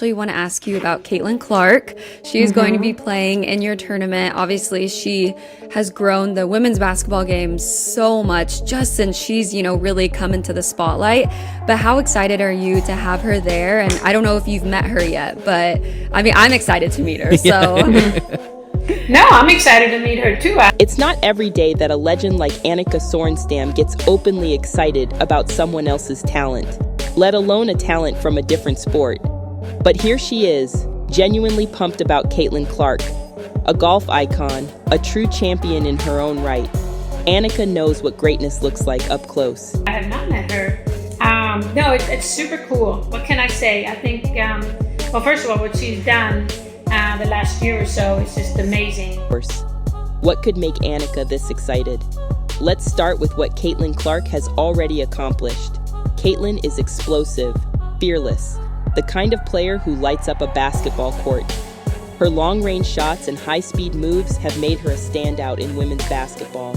So we want to ask you about Caitlin Clark. She is going to be playing in your tournament. Obviously, she has grown the women's basketball game so much just since she's, really come into the spotlight. But how excited are you to have her there? And I don't know if you've met her yet, but I'm excited to meet her. So No, I'm excited to meet her too. It's not every day that a legend like Annika Sorenstam gets openly excited about someone else's talent, let alone a talent from a different sport. But here she is, genuinely pumped about Caitlin Clark, a golf icon, a true champion in her own right. Annika knows what greatness looks like up close. I have not met her. No, it's super cool. What can I say? I think, well, first of all, what she's done the last year or so is just amazing. What could make Annika this excited? Let's start with what Caitlin Clark has already accomplished. Caitlin is explosive, fearless, the kind of player who lights up a basketball court. Her long-range shots and high-speed moves have made her a standout in women's basketball,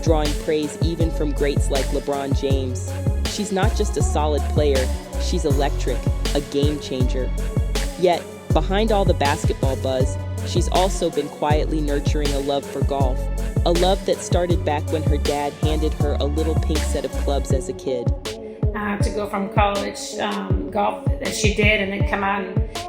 drawing praise even from greats like LeBron James. She's not just a solid player, she's electric, a game changer. Yet, behind all the basketball buzz, she's also been quietly nurturing a love for golf, a love that started back when her dad handed her a little pink set of clubs as a kid. To go from college golf as she did and then come out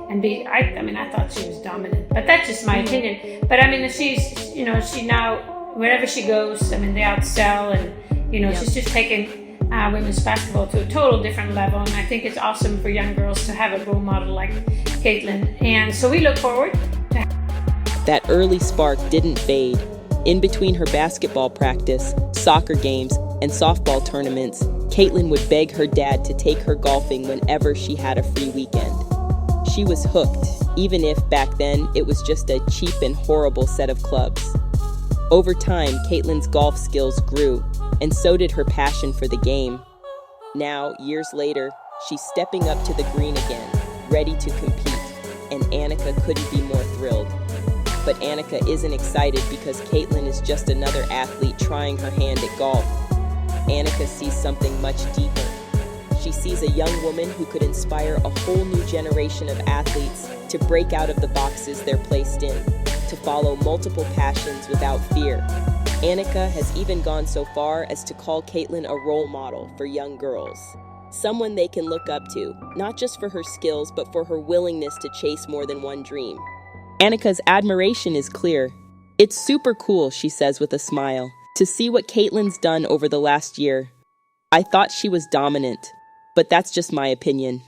and be, I thought she was dominant, but that's just my opinion. But she now, wherever she goes, they outsell and, she's just taken women's basketball to a total different level. And I think it's awesome for young girls to have a role model like Caitlin. And so we look forward to that early spark didn't fade. In between her basketball practice, soccer games, and softball tournaments, Caitlin would beg her dad to take her golfing whenever she had a free weekend. She was hooked, even if back then it was just a cheap and horrible set of clubs. Over time, Caitlin's golf skills grew, and so did her passion for the game. Now, years later, she's stepping up to the green again, ready to compete, and Annika couldn't be more thrilled. But Annika isn't excited because Caitlin is just another athlete trying her hand at golf. Annika sees something much deeper. She sees a young woman who could inspire a whole new generation of athletes to break out of the boxes they're placed in, to follow multiple passions without fear. Annika has even gone so far as to call Caitlin a role model for young girls. Someone they can look up to, not just for her skills, but for her willingness to chase more than one dream. Annika's admiration is clear. It's super cool, she says with a smile, to see what Caitlin's done over the last year. I thought she was dominant, but that's just my opinion.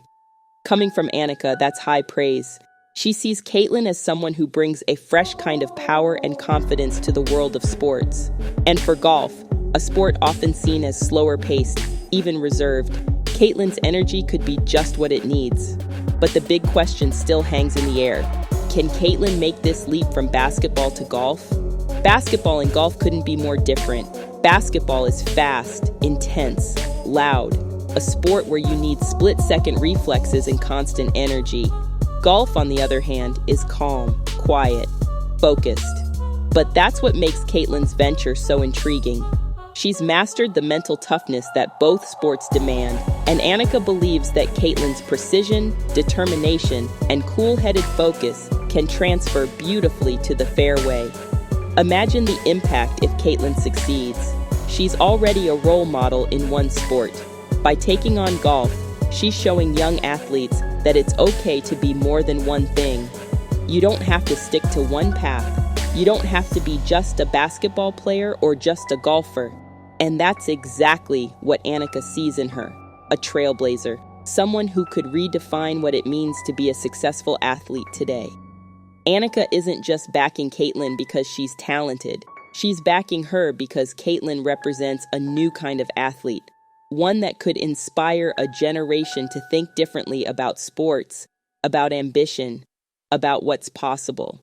Coming from Annika, that's high praise. She sees Caitlin as someone who brings a fresh kind of power and confidence to the world of sports. And for golf, a sport often seen as slower paced, even reserved, Caitlin's energy could be just what it needs. But the big question still hangs in the air. Can Caitlin make this leap from basketball to golf? Basketball and golf couldn't be more different. Basketball is fast, intense, loud, a sport where you need split-second reflexes and constant energy. Golf, on the other hand, is calm, quiet, focused. But that's what makes Caitlin's venture so intriguing. She's mastered the mental toughness that both sports demand, and Annika believes that Caitlin's precision, determination, and cool-headed focus can transfer beautifully to the fairway. Imagine the impact if Caitlin succeeds. She's already a role model in one sport. By taking on golf, she's showing young athletes that it's okay to be more than one thing. You don't have to stick to one path. You don't have to be just a basketball player or just a golfer. And that's exactly what Annika sees in her, a trailblazer, someone who could redefine what it means to be a successful athlete today. Annika isn't just backing Caitlin because she's talented. She's backing her because Caitlin represents a new kind of athlete, one that could inspire a generation to think differently about sports, about ambition, about what's possible.